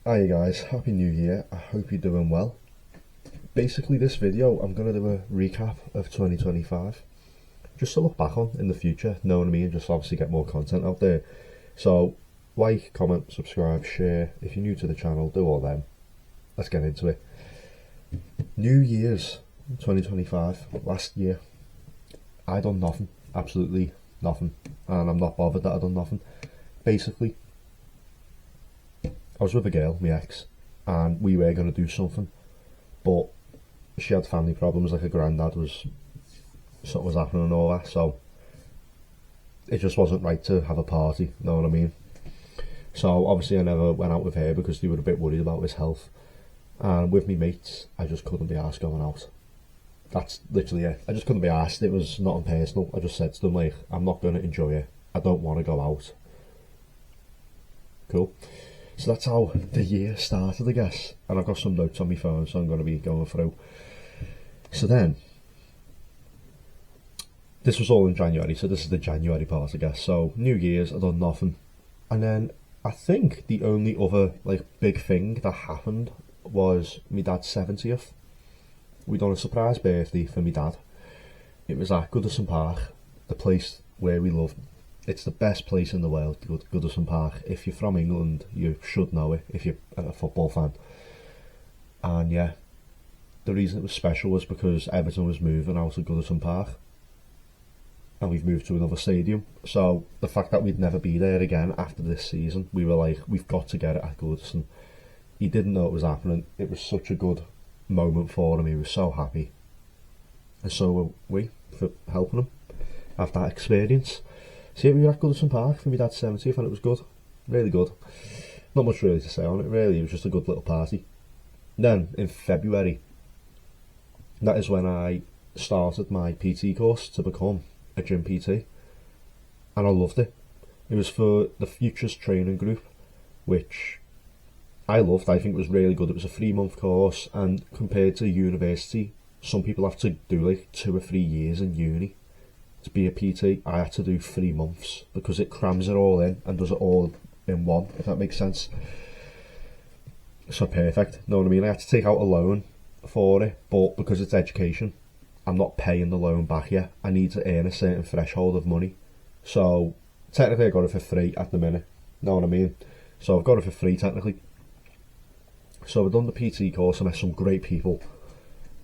Hi guys, Happy New Year. I hope you're doing well. Basically this video I'm going to do a recap of 2025. Just to look back on in the future, know what I mean, just obviously get more content out there. So like, comment, subscribe, share. If you're new to the channel, do all them. Let's get into it. New Year's 2025, last year. I done nothing, absolutely nothing. And I'm not bothered that I done nothing. Basically, I was with a girl, my ex, and we were going to do something, but she had family problems, like her granddad was, something was happening and all that, so it just wasn't right to have a party, know what I mean? So obviously I never went out with her because they were a bit worried about his health, and with me mates, I just couldn't be arsed going out. That's literally it. I just couldn't be arsed. It was not impersonal. I just said to them, like, I'm not going to enjoy it. I don't want to go out. Cool. So that's how the year started, I guess. And I've got some notes on my phone, so I'm going to be going through. So then, this was all in January, so this is the January part, I guess. So, New Year's, I done nothing. And then, I think the only other, like, big thing that happened was my dad's 70th. We done a surprise birthday for my dad. It was at Goodison Park, the place where we live. It's the best place in the world, Goodison Park. If you're from England, you should know it, if you're a football fan. And yeah, the reason it was special was because Everton was moving out of Goodison Park. And we've moved to another stadium. So the fact that we'd never be there again after this season, we were like, we've got to get it at Goodison. He didn't know it was happening. It was such a good moment for him. He was so happy. And so were we, for helping him have that experience. So yeah, we were at Goodison Park for my dad's 70th and it was good, really good. Not much really to say on it, really, it was just a good little party. Then, in February, that is when I started my PT course to become a gym PT. And I loved it. It was for the Futures Training Group, which I loved. I think it was really good. It was a 3-month course, and compared to university, some people have to do like 2 or 3 years in uni. To be a PT, I had to do 3 months because it crams it all in and does it all in one, if that makes sense. So perfect, know what I mean? I had to take out a loan for it, but because it's education, I'm not paying the loan back yet. I need to earn a certain threshold of money. So technically I got it for free at the minute, know what I mean? So I've got it for free technically. So I've done the PT course, I met some great people.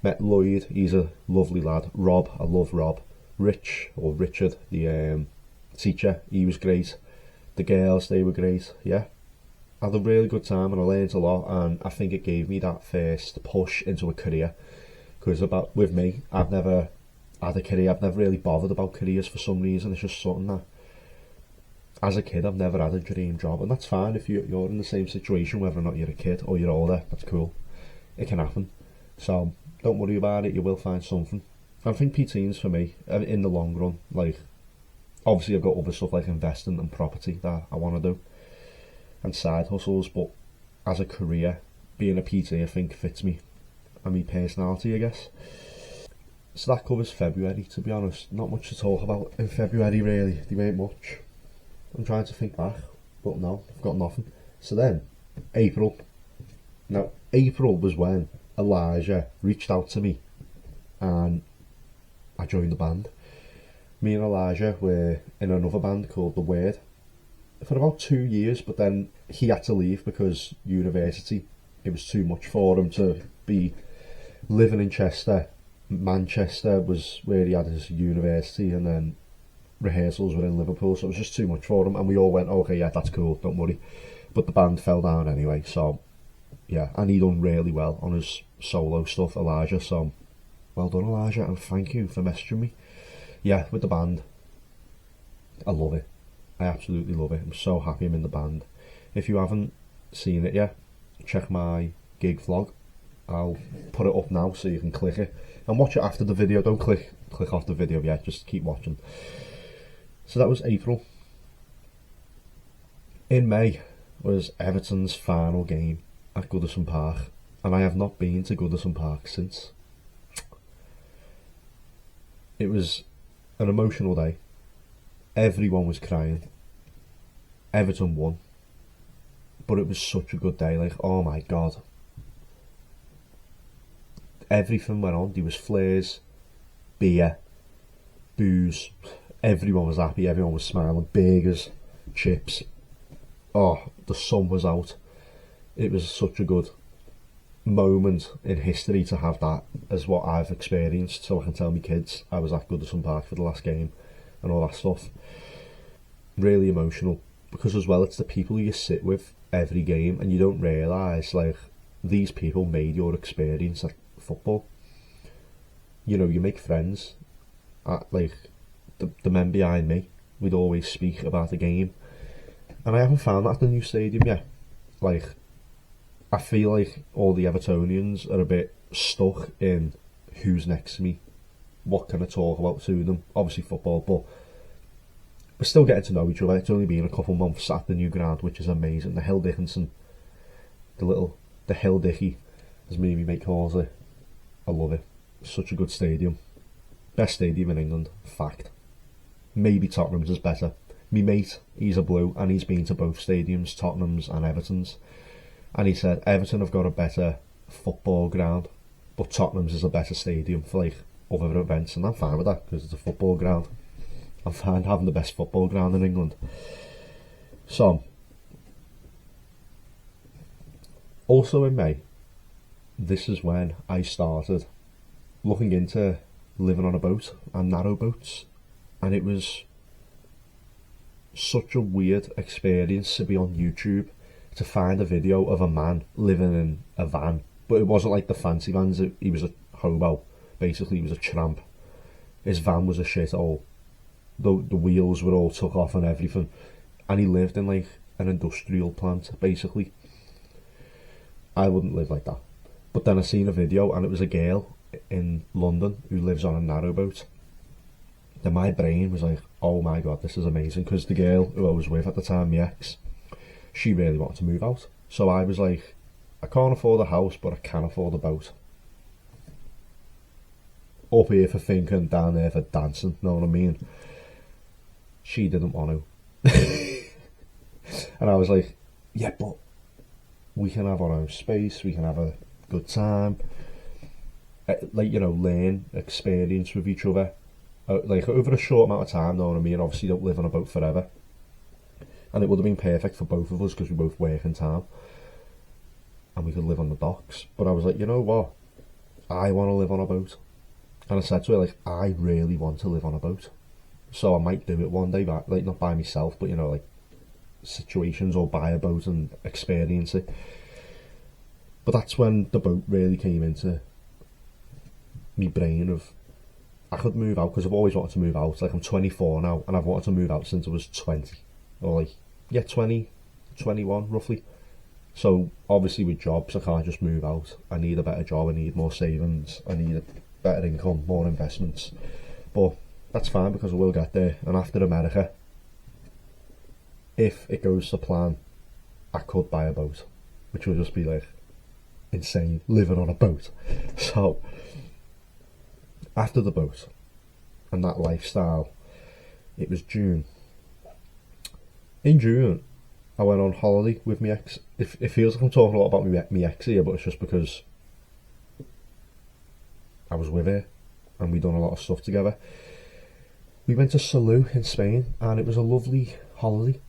Met Lloyd, he's a lovely lad. Rob, I love Rob. Rich, or Richard, the teacher, he was great. The girls, they were great, yeah. I had a really good time and I learned a lot, and I think it gave me that first push into a career. Because with me, I've never had a career, I've never really bothered about careers for some reason. It's just something that, as a kid, I've never had a dream job, and that's fine if you're in the same situation, whether or not you're a kid or you're older, that's cool. It can happen. So, don't worry about it, you will find something. I think PT's for me, in the long run, like, obviously I've got other stuff like investing and property that I want to do, and side hustles, but as a career, being a PT I think fits me, and my personality I guess. So that covers February, to be honest. Not much to talk about in February really, there ain't much. I'm trying to think back, but no, I've got nothing. So then, April. Now, April was when Elijah reached out to me, and I joined the band. Me and Elijah were in another band called The Word for about 2 years, but then he had to leave because university, it was too much for him to be living in Chester. Manchester was where he had his university, and then rehearsals were in Liverpool, so it was just too much for him, and we all went, okay, yeah, that's cool, don't worry. But the band fell down anyway, so yeah, and he done really well on his solo stuff, Elijah, so well done, Elijah, and thank you for messaging me. Yeah, with the band, I love it. I absolutely love it. I'm so happy I'm in the band. If you haven't seen it yet, check my gig vlog. I'll put it up now so you can click it and watch it after the video. Don't click off the video yet, just keep watching. So that was April. In May was Everton's final game at Goodison Park, and I have not been to Goodison Park since. It was an emotional day. Everyone was crying. Everton won. but it was such a good day. Like, oh my god, everything went on. There was flares, beer, booze. Everyone was happy. Everyone was smiling. Burgers, chips. Oh, the sun was out. It was such a good moment in history to have that as what I've experienced, so I can tell my kids I was at Goodison Park for the last game and all that stuff. Really emotional, because as well, it's the people you sit with every game, and you don't realise, like, these people made your experience at football. You know, you make friends. Like, the men behind me, we'd always speak about the game, and I haven't found that at the new stadium yet. Like, I feel like all the Evertonians are a bit stuck in who's next to me, what can I talk about to them. Obviously football, but we're still getting to know each other. It's only been a couple months at the new ground, which is amazing. The Hill Dickinson, the Hill Dicky, as me and my mate calls it. I love it. Such a good stadium. Best stadium in England, fact. Maybe Tottenham's is better. Me mate, he's a Blue, and he's been to both stadiums, Tottenham's and Everton's. And he said Everton have got a better football ground, but Tottenham's is a better stadium for like other events, and I'm fine with that because it's a football ground. I'm fine having the best football ground in England. So, also in May, this is when I started looking into living on a boat and narrow boats, and it was such a weird experience to be on YouTube to find a video of a man living in a van, but it wasn't like the fancy vans. He was a hobo, basically. He was a tramp. His van was a shithole. The wheels were all took off and everything, and he lived in like an industrial plant, basically. I wouldn't live like that. But then I seen a video, and it was a girl in London who lives on a narrowboat. Then my brain was like, oh my god, this is amazing, because the girl who I was with at the time, my ex, she really wanted to move out. So I was like, I can't afford a house, but I can afford a boat. Up here for thinking, down there for dancing, know what I mean? She didn't want to. And I was like, yeah, but we can have our own space, we can have a good time. Like, you know, learn, experience with each other. Like, over a short amount of time, know what I mean? Obviously, don't live on a boat forever. And it would have been perfect for both of us because we both work in town and we could live on the docks. But I was like, you know what, I want to live on a boat. And I said to her, like, I really want to live on a boat, so I might do it one day, but like, not by myself, but you know, like situations, or buy a boat and experience it. But that's when the boat really came into me brain of, I could move out, because I've always wanted to move out. Like, I'm 24 now, and I've wanted to move out since I was 20, or like, yeah, 20, 21 roughly. So obviously with jobs, I can't just move out. I need a better job, I need more savings, I need a better income, more investments. But that's fine, because I will get there. And after America, if it goes to plan, I could buy a boat, which will just be like insane, living on a boat. So after the boat and that lifestyle, it was June. In June, I went on holiday with my ex. It feels like I'm talking a lot about my ex here, but it's just because I was with her and we'd done a lot of stuff together. We went to Salou in Spain, and it was a lovely holiday.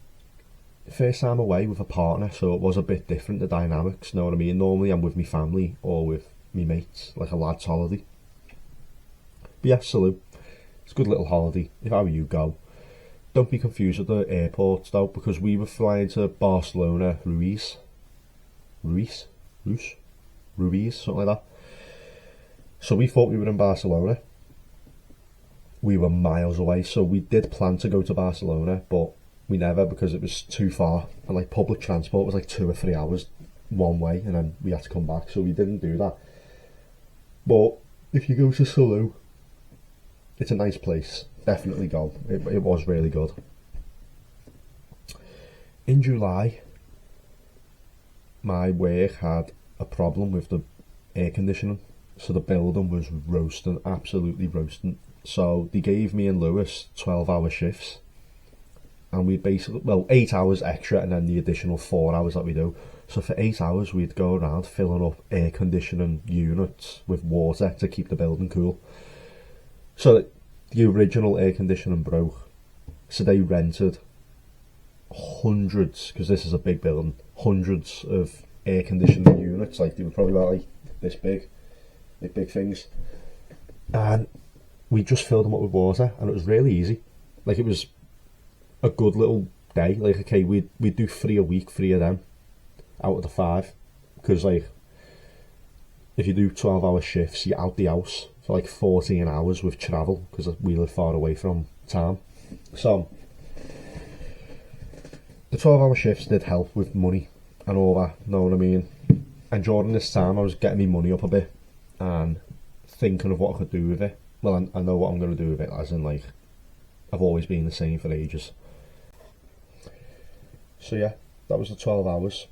First time away with a partner, so it was a bit different, the dynamics, know what I mean? Normally I'm with my family or with me mates, like a lad's holiday. But yeah, Salou, it's a good little holiday. If I were you, go. Don't be confused with the airports though, because we were flying to Barcelona, Ruiz, something like that. So we thought we were in Barcelona. We were miles away, so we did plan to go to Barcelona, but we never, because it was too far, and like public transport was like 2 or 3 hours one way, and then we had to come back, so we didn't do that. But if you go to Salou, it's a nice place. Definitely go. It was really good. In July, my work had a problem with the air conditioning, so the building was roasting, absolutely roasting. So they gave me and Lewis 12-hour shifts, and we'd basically, well, 8 hours extra and then the additional 4 hours that we do. So for 8 hours we'd go around filling up air conditioning units with water to keep the building cool. So the original air conditioning broke, so they rented hundreds, because this is a big building, hundreds of air conditioning units. Like they were probably about like this big, like big things, and we just filled them up with water, and it was really easy. Like it was a good little day. Like, okay, we'd do 3 a week, 3 of them out of the 5, because like if you do 12-hour shifts, you're out the house for like 14 hours with travel, because we live far away from town. So the 12-hour shifts did help with money and all that, know what I mean? And during this time I was getting my money up a bit and thinking of what I could do with it. Well, I know what I'm going to do with it, as in like I've always been the same for ages. So yeah, that was the 12 hours.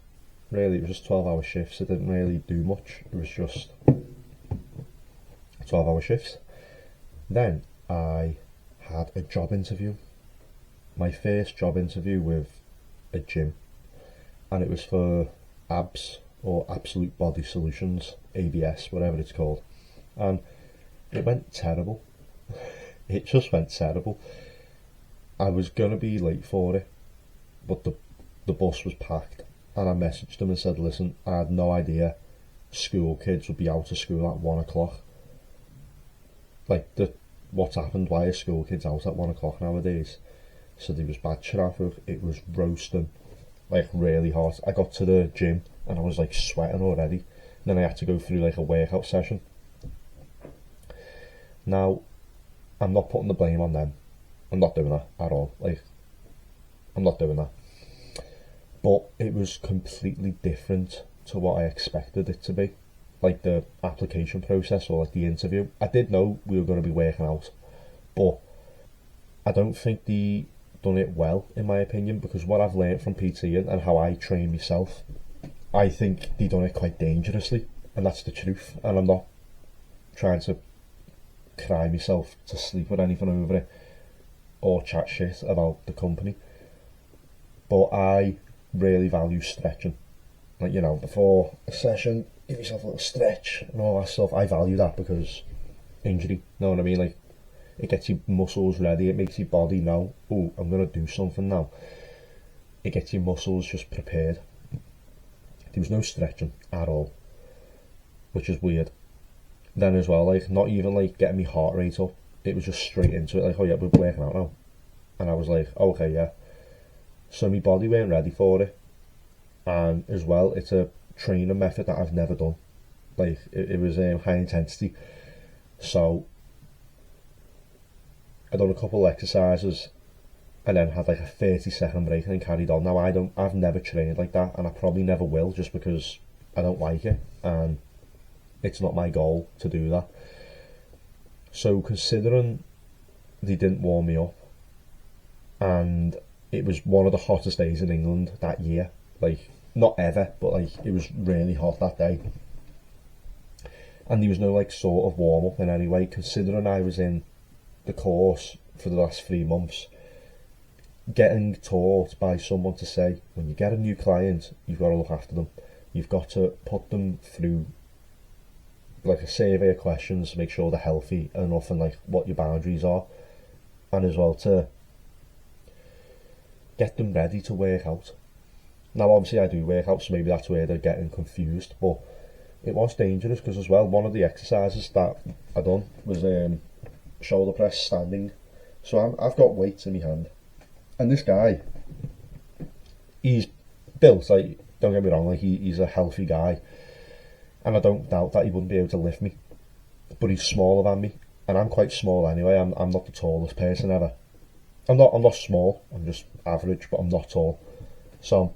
Really, it was just 12-hour shifts. It didn't really do much. It was just 12-hour shifts. Then I had a job interview. My first job interview with a gym. And it was for ABS, or Absolute Body Solutions, ABS, whatever it's called. And it went terrible. It just went terrible. I was going to be late for it, but the bus was packed. And I messaged them and said, listen, I had no idea school kids would be out of school at 1 o'clock. Like, what's happened? Why are school kids out at 1 o'clock nowadays? So there was bad traffic, it was roasting, like really hot. I got to the gym and I was like sweating already. And then I had to go through like a workout session. Now, I'm not putting the blame on them. I'm not doing that at all. Like, I'm not doing that. But it was completely different to what I expected it to be. Like the application process, or like the interview. I did know we were going to be working out, but I don't think they done it well, in my opinion, because what I've learned from PT and how I train myself, I think they done it quite dangerously, and that's the truth. And I'm not trying to cry myself to sleep or anything over it, or chat shit about the company, but I really value stretching. Like, you know, before a session, give yourself a little stretch and all that stuff. I value that because injury, know what I mean? Like, it gets your muscles ready, it makes your body know, oh, I'm going to do something now. It gets your muscles just prepared. There was no stretching at all, which is weird. Then as well, like, not even like getting my heart rate up, it was just straight into it, like, oh yeah, we're working out now. And I was like, oh, okay, yeah. So my body weren't ready for it. And as well, it's a training method that I've never done. Like, it was high intensity. So I done a couple of exercises and then had like a 30-second break and then carried on. Now I've never trained like that, and I probably never will, just because I don't like it and it's not my goal to do that. So considering they didn't warm me up, and it was one of the hottest days in England that year, like, not ever, but like it was really hot that day, and there was no like sort of warm up in any way, considering I was in the course for the last 3 months, getting taught by someone to say, when you get a new client, you've got to look after them, you've got to put them through like a survey of questions to make sure they're healthy enough and like what your boundaries are, and as well to get them ready to work out. Now obviously I do work out, so maybe that's where they're getting confused, but it was dangerous because as well, one of the exercises that I done was shoulder press standing. So I've got weights in my hand, and this guy, he's built, like, don't get me wrong, like he's a healthy guy, and I don't doubt that he wouldn't be able to lift me, but he's smaller than me, and I'm quite small anyway. I'm not the tallest person ever. I'm not small, I'm just average, but I'm not tall. So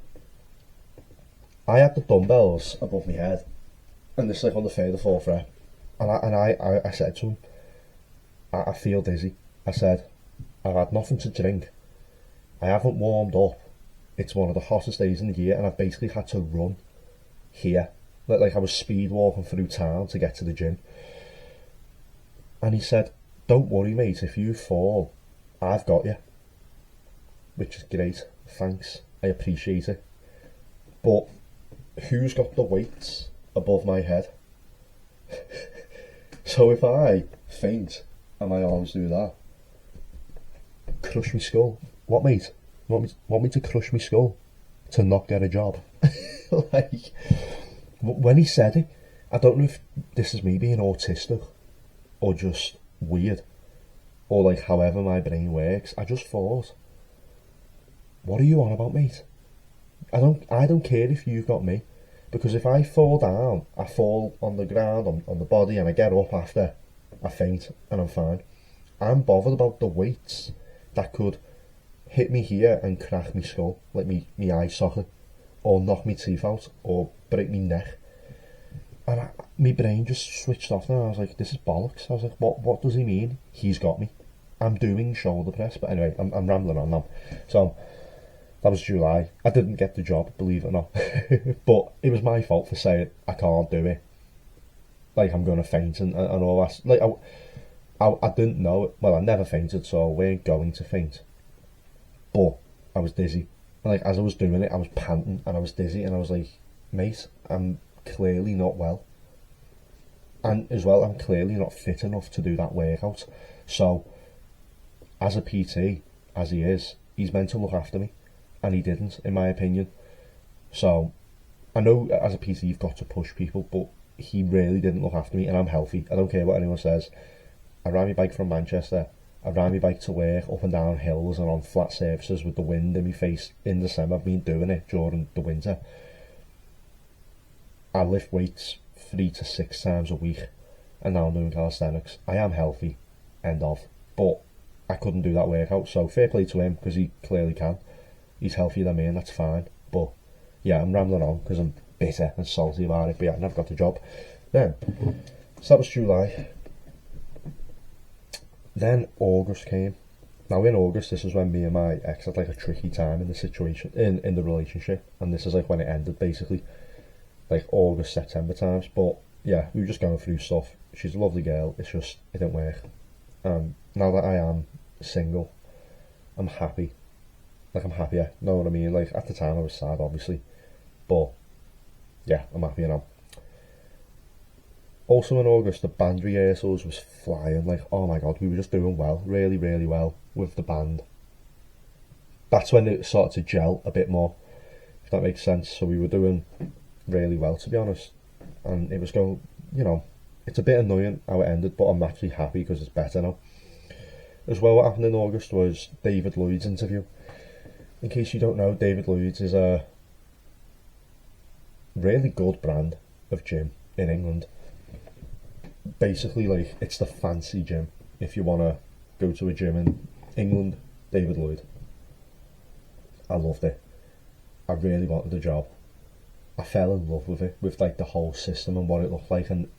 I had the dumbbells above my head, and this like on the third or fourth rep, and I said to him, I feel dizzy. I said, I've had nothing to drink, I haven't warmed up, it's one of the hottest days in the year, and I've basically had to run here, like I was speed walking through town to get to the gym. And he said, don't worry mate, if you fall, I've got you. which is great. Thanks, I appreciate it. But who's got the weights above my head? So if I faint and my arms do that, crush my skull. What, mate? Want me to crush my skull to not get a job? Like, when he said it, I don't know if this is me being autistic or just weird, or like however my brain works. I just thought, what are you on about, mate? I don't care if you've got me, because if I fall down, I fall on the ground, on the body, and I get up after, I faint and I'm fine. I'm bothered about the weights that could hit me here and crack me skull, like me eye socket, or knock me teeth out, or break me neck. And my brain just switched off now. I was like, this is bollocks. I was like, what does he mean? He's got me. I'm doing shoulder press. But anyway, I'm rambling on now. So, that was July. I didn't get the job, believe it or not. But it was my fault for saying, I can't do it. Like, I'm going to faint and all that. Like, I didn't know it. Well, I never fainted, so I weren't going to faint. But I was dizzy. And like, as I was doing it, I was panting and I was dizzy. And I was like, mate, I'm clearly not well. And as well, I'm clearly not fit enough to do that workout. So, as a PT, as he is, he's meant to look after me. And he didn't, in my opinion. So, I know as a PT you've got to push people, but he really didn't look after me, and I'm healthy. I don't care what anyone says. I ride my bike from Manchester. I ride my bike to work, up and down hills and on flat surfaces with the wind in my face in December. I've been doing it during the winter. I lift weights 3 to 6 times a week, and now I'm doing calisthenics. I am healthy, end of. But I couldn't do that workout, so fair play to him, because he clearly can. He's healthier than me, and that's fine. But yeah, I'm rambling on because I'm bitter and salty about it. But yeah, I never got the job. Then, so that was July. Then August came. Now in August, this is when me and my ex had like a tricky time in the situation, in the relationship, and this is like when it ended basically, like August, September times. But yeah, we were just going through stuff. She's a lovely girl. It's just it didn't work. Now that I am single, I'm happy. Like, I'm happier, know what I mean? Like, at the time I was sad, obviously, but yeah, I'm happier now. Also in August, the band rehearsals was flying. Like, oh my god, we were just doing well, really, really well with the band. That's when it started to gel a bit more, if that makes sense. So we were doing really well, to be honest, and it was going, you know, it's a bit annoying how it ended, but I'm actually happy because it's better now. As well, what happened in August was David Lloyd's interview. In case you don't know, David Lloyd's is a really good brand of gym in England. Basically, like, it's the fancy gym. If you want to go to a gym in England, David Lloyd. I loved it. I really wanted the job. I fell in love with it, with like the whole system and what it looked like and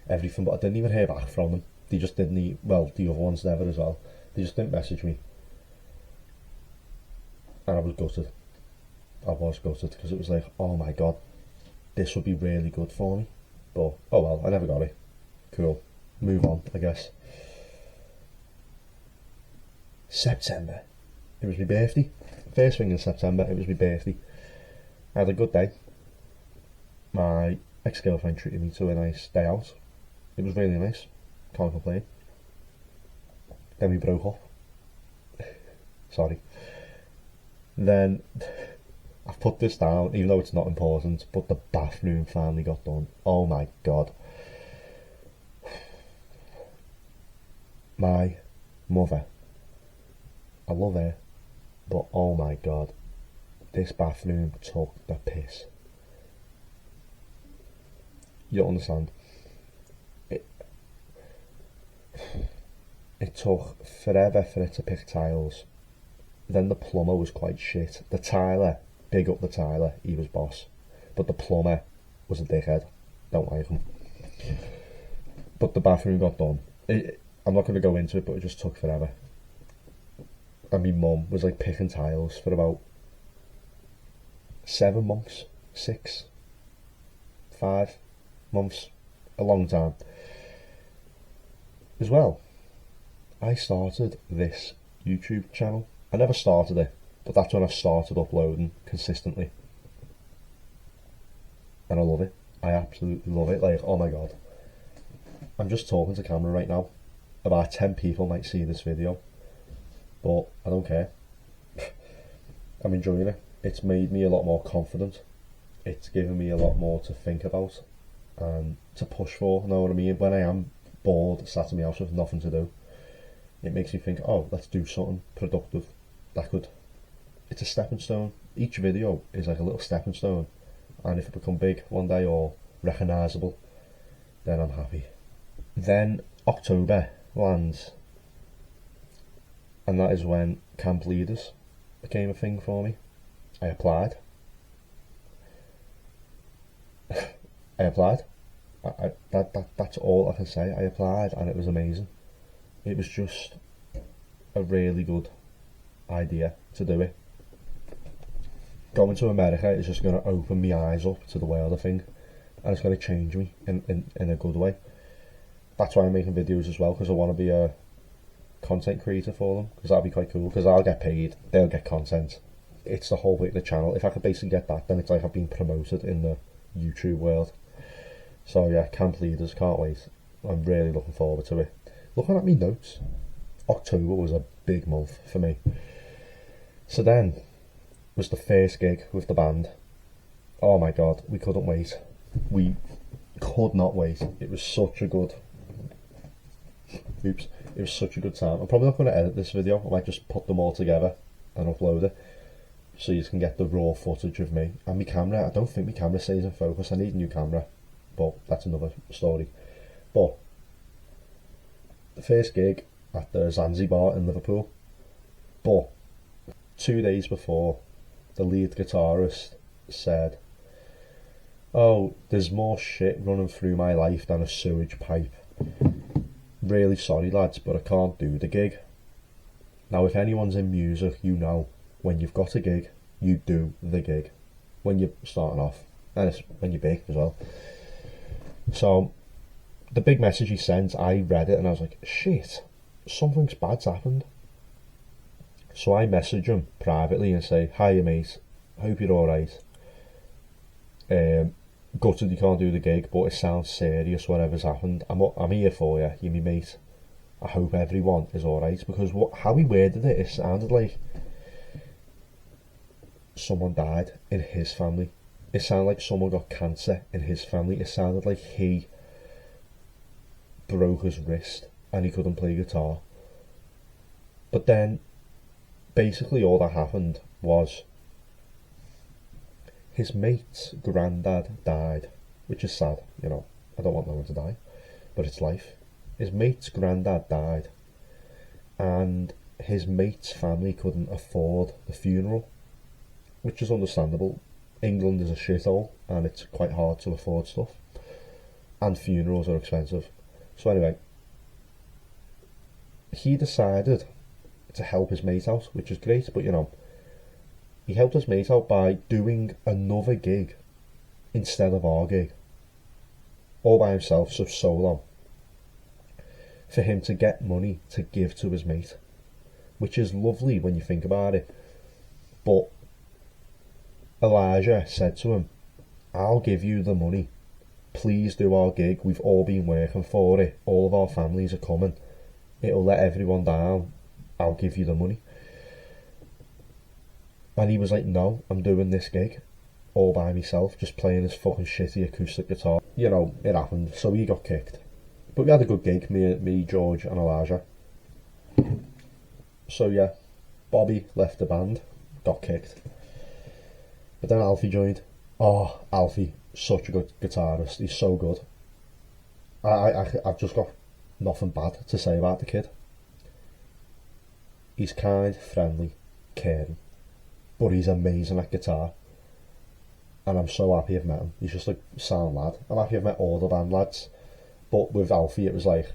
everything, but I didn't even hear back from them. They just didn't, well, the other ones never as well. They just didn't message me. And I was gutted. I was gutted because it was like, oh my god, this would be really good for me. But, oh well, I never got it. Cool. Move on, I guess. September. It was my birthday. First thing in September, it was my birthday. I had a good day. My ex-girlfriend treated me to a nice day out. It was really nice. Can't complain. Then we broke up. Sorry. Then, I've put this down, even though it's not important, but the bathroom finally got done. Oh my god. My mother, I love her, but oh my god, this bathroom took the piss. You don't understand. It took forever for it to pick tiles. Then the plumber was quite shit. The tiler, big up the tiler, he was boss. But the plumber was a dickhead. Don't like him. But the bathroom got done. I'm not going to go into it, but it just took forever. And my mum was like picking tiles for about 7 months, 6, 5 months, a long time. As well, I started this YouTube channel. I never started it, But that's when I started uploading consistently. And I love it. I absolutely love it. Like, oh my god. I'm just talking to camera right now. About 10 people might see this video. But I don't care. I'm enjoying it. It's made me a lot more confident. It's given me a lot more to think about and to push for, you know what I mean? When I am bored, sat in my house with nothing to do, it makes me think, oh, let's do something productive that could... It's a stepping stone. Each video is like a little stepping stone, and if it become big one day or recognisable, then I'm happy. Then October lands, and that is when Camp Leaders became a thing for me. I applied. That's all I can say. I applied and it was amazing. It was just a really good idea to do it. Going to America is just going to open my eyes up to the world, I think, and it's going to change me in a good way. That's why I'm making videos as well, because I want to be a content creator for them, because that'll be quite cool, because I'll get paid, they'll get content. It's the whole way of the channel. If I could basically get that, then it's like I've been promoted in the YouTube world. So yeah, Camp Leaders, can't wait. I'm really looking forward to it. Looking at my notes, October was a big month for me. So then was the first gig with the band. Oh my god, we couldn't wait. We could not wait. It was such a good... Oops. It was such a good time. I'm probably not going to edit this video. I might just put them all together and upload it, so you can get the raw footage of me. And my camera, I don't think my camera stays in focus. I need a new camera, but that's another story. But the first gig at the Zanzibar in Liverpool, but 2 days before, the lead guitarist said, oh, there's more shit running through my life than a sewage pipe. Really sorry lads, but I can't do the gig. Now if anyone's in music, you know, when you've got a gig, you do the gig. When you're starting off, and it's when you're big as well. So the big message he sent, I read it and I was like, shit, something's bad's happened. So I message him privately and say, hiya mate, hope you're alright. Gutted you can't do the gig, but it sounds serious, whatever's happened. I'm here for you, you're my mate. I hope everyone is alright, because how he worded it, it sounded like someone died in his family. It sounded like someone got cancer in his family. It sounded like he broke his wrist and he couldn't play guitar. But then basically all that happened was his mate's granddad died, which is sad, you know, I don't want no one to die, but it's life. His mate's granddad died, and his mate's family couldn't afford the funeral, which is understandable. England is a shithole, and it's quite hard to afford stuff, and funerals are expensive. So anyway, he decided to help his mate out, which is great, but you know, he helped his mate out by doing another gig instead of our gig, all by himself, so solo, for him to get money to give to his mate, which is lovely when you think about it. But Elijah said to him, I'll give you the money, please do our gig, we've all been working for it, all of our families are coming, it'll let everyone down, I'll give you the money. And he was like, no, I'm doing this gig all by myself, just playing his fucking shitty acoustic guitar. You know, it happened, so he got kicked. But we had a good gig, me, George and Elijah. So yeah, Bobby left the band, got kicked. But then Alfie joined. Oh, Alfie, such a good guitarist, he's so good. I've just got nothing bad to say about the kid. He's kind, friendly, caring, but he's amazing at guitar, and I'm so happy I've met him. He's just a sound lad. I'm happy I've met all the band lads, but with Alfie it was like,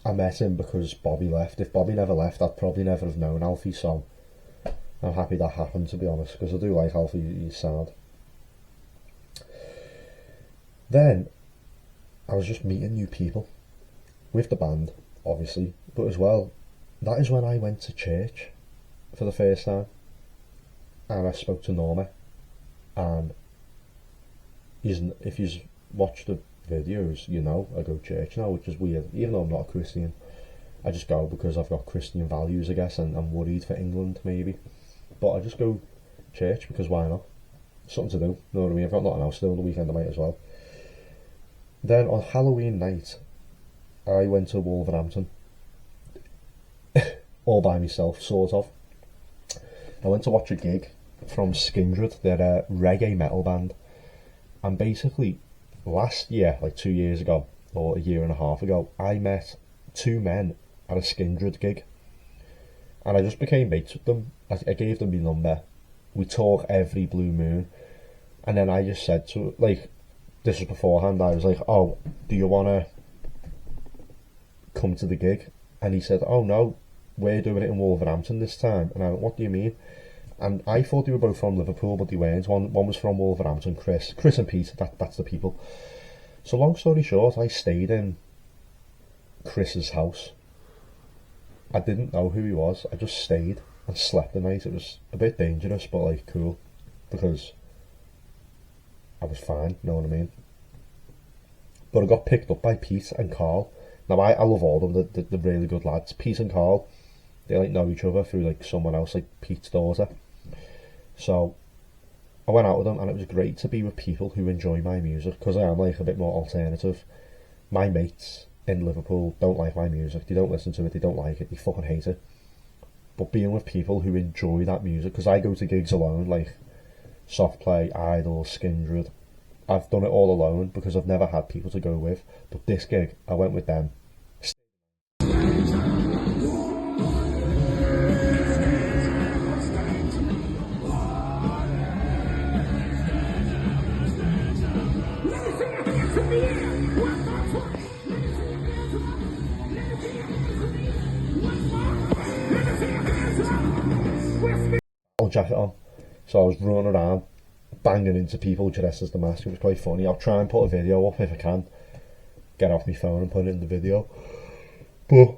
I met him because Bobby left. If Bobby never left, I'd probably never have known Alfie, so I'm happy that happened, to be honest, because I do like Alfie, he's sound. Then I was just meeting new people with the band, obviously, but as well, that is when I went to church for the first time. and I spoke to Norma, and if you've watched the videos, you know I go to church now, which is weird. Even though I'm not a Christian, I just go because I've got Christian values, I guess, and I'm worried for England, maybe. But I just go to church because why not? Something to do, you know what I mean? I've got nothing else to do on the weekend, I might as well. Then on Halloween night, I went to Wolverhampton, all by myself, sort of. I went to watch a gig from Skindred, they're a reggae metal band. And basically, last year, like 2 years ago, or a year and a half ago, I met two men at a Skindred gig. And I just became mates with them. I gave them my number. We talk every blue moon. And then I just said to, like, this was beforehand, I was like, oh, do you want to come to the gig? And he said, oh no, we're doing it in Wolverhampton this time. And I went, what do you mean? And I thought they were both from Liverpool, but they weren't. One was from Wolverhampton, Chris and Pete, that's the people. So long story short, I stayed in Chris's house. I didn't know who he was, I just stayed and slept the night. It was a bit dangerous, but like cool, because I was fine, you know what I mean? But I got picked up by Pete and Carl. Now I love all of them, they're really good lads. Pete and Carl, they like know each other through like someone else, like Pete's daughter. So I went out with them, and it was great to be with people who enjoy my music, because I am like a bit more alternative. My mates in Liverpool don't like my music, they don't listen to it, they don't like it, they fucking hate it. But being with people who enjoy that music, because I go to gigs alone, like Soft Play, Idol, Skindred, I've done it all alone because I've never had people to go with. But this gig, I went with them. Jacket on, so I was running around banging into people dressed as the mask. It was quite funny. I'll try and put a video up if I can, get off my phone and put it in the video, but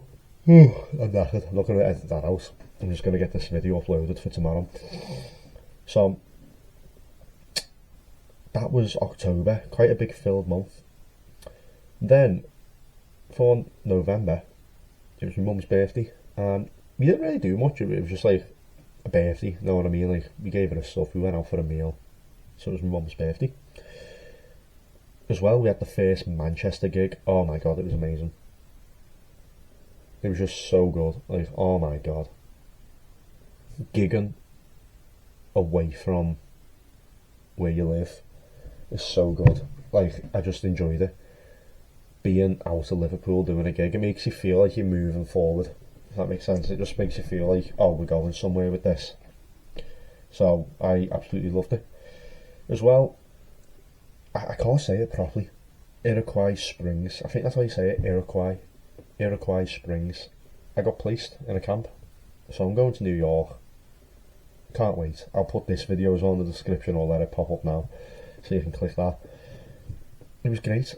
I'm knackered. I'm not going to edit that out. I'm just going to get this video uploaded for tomorrow. So that was October, quite a big filled month. Then for November, it was my mum's birthday, and we didn't really do much. It was just like a birthday, you know what I mean? Like, we gave her a stuff, we went out for a meal. So it was my mum's birthday. As well, we had the first Manchester gig. Oh my god, it was amazing. It was just so good. Like, oh my god. Gigging away from where you live is so good. Like, I just enjoyed it. Being out of Liverpool doing a gig, it makes you feel like you're moving forward. If that makes sense. It just makes you feel like, oh, we're going somewhere with this. So I absolutely loved it. As well, I can't say it properly. Iroquois Springs. I think that's how you say it. Iroquois Springs. I got placed in a camp. So I'm going to New York. Can't wait. I'll put this video as well in the description, or let it pop up now, so you can click that. It was great.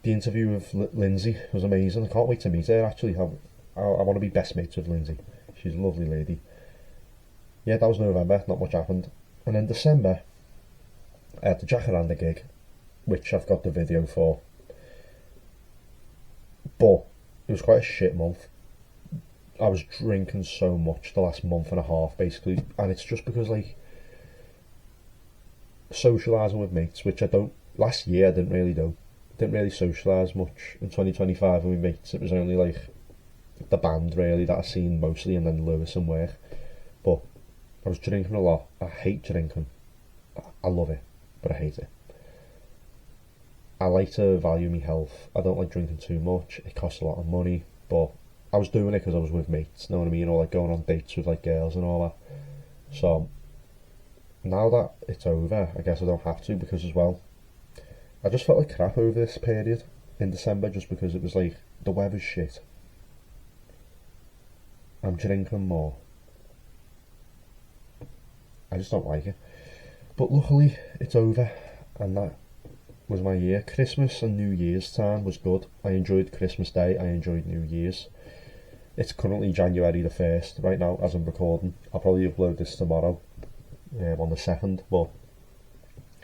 The interview with Lindsay was amazing. I can't wait to meet her actually. I want to be best mates with Lindsay. She's a lovely lady. Yeah, that was November, not much happened. And then December, I had the Jacaranda gig, which I've got the video for. But it was quite a shit month. I was drinking so much the last month and a half, basically. And it's just because, like, socialising with mates, which I don't... Last year I didn't really do. Didn't really socialise much in 2025 with my mates. It was only, like, the band really that I seen mostly, and then Lewis and work. But I was drinking a lot. I hate drinking. I love it, but I hate it. I like to value my health. I don't like drinking too much. It costs a lot of money, but I was doing it because I was with mates, you know what I mean, or like going on dates with like girls and all that. So now that it's over, I guess I don't have to, because as well, I just felt like crap over this period in December, just because it was like, the weather's shit. I'm drinking more. I just don't like it. But luckily, it's over, and that was my year. Christmas and New Year's time was good. I enjoyed Christmas Day, I enjoyed New Year's. It's currently January the 1st right now as I'm recording. I'll probably upload this tomorrow. on the 2nd, but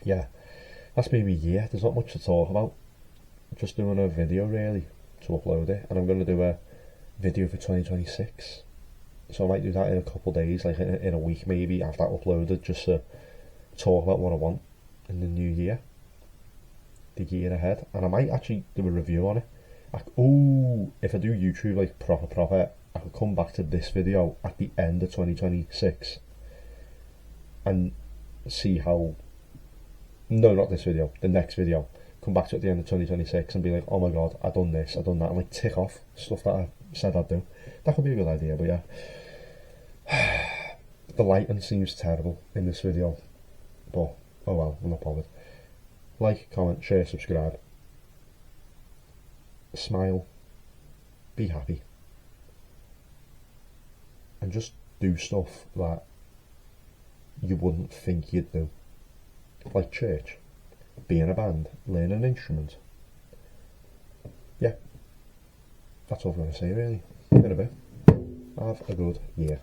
yeah, that's been my year. There's not much to talk about, just doing a video really to upload it, and I'm going to do a video for 2026, so I might do that in a couple of days, like in a week maybe, after that uploaded, just to talk about what I want in the new year, the year ahead, and I might actually do a review on it. If I do YouTube like proper, I could come back to this video at the end of 2026 and see how, no, not this video, the next video, come back to it at the end of 2026 and be like, oh my god, I done this, I done that, and like tick off stuff that I said I'd do. That could be a good idea, but yeah. The lighting seems terrible in this video, but oh well, I'm not bothered. Like, comment, share, subscribe. Smile. Be happy. And just do stuff that you wouldn't think you'd do. Like church, be in a band, learn an instrument. Yeah. That's all I'm going to say really. In a bit. Have a good year.